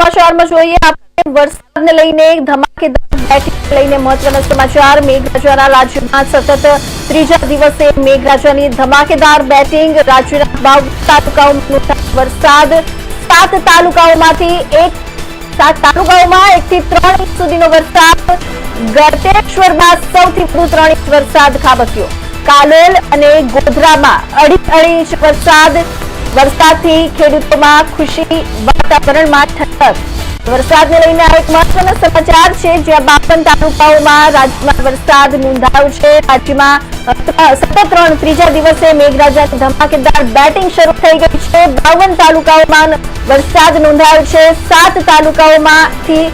સમાચારમાં જોઈએ આપણે વરસાદને લઈને ધમાકેદાર બેટિંગ લઈને મહત્વના સમાચાર। મેઘરાજાના રાજ્યમાં સતત ત્રીજા દિવસે મેઘરાજાની ધમાકેદાર બેટિંગ। રાજ્યના 22 તાલુકાઓમાં વરસાદ। 7 તાલુકાઓમાં 1 થી 3 ઇંચ સુધીનો વરસાદ। ગળતેશ્વર બાદ સૌથી વધુ 3 ઇંચ વરસાદ ખાબક્યો। કાલોલ અને ગોધરામાં 2.5 ઇંચ વરસાદ। વરસાદથી ખેડૂતોમાં ખુશી, વાતાવરણમાં ઠંડક। વરસાદને લઈને આ એક મહત્વના સમાચાર છે, જ્યાં 52 તાલુકાઓમાં રાજ્યમાં વરસાદ નોંધાયો છે। રાજ્યમાં સતત ત્રીજા દિવસે મેઘરાજાની ધમાકેદાર બેટિંગ શરૂ થઈ ગઈ છે। 52 તાલુકાઓમાં વરસાદ નોંધાયો છે। 7 તાલુકાઓમાંથી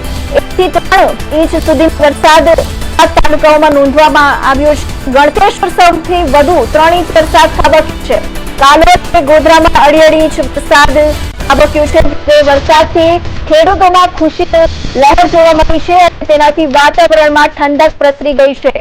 1 થી 3 ઇંચ સુધી વરસાદ 7 તાલુકાઓમાં નોંધવામાં આવ્યો છે। ગળતેશ્વર સૌથી વધુ 3 ઇંચ વરસાદ ખાબક્યો છે। કાલોલ અને ગોધરામાં 2.5 ઇંચ વરસાદ ખાબક્યો છે। તે વરસાદથી ખેડૂતોમાં ખુશી લહેર જોવા મળી છે અને તેનાથી વાતાવરણમાં ઠંડક પ્રસરી ગઈ છે।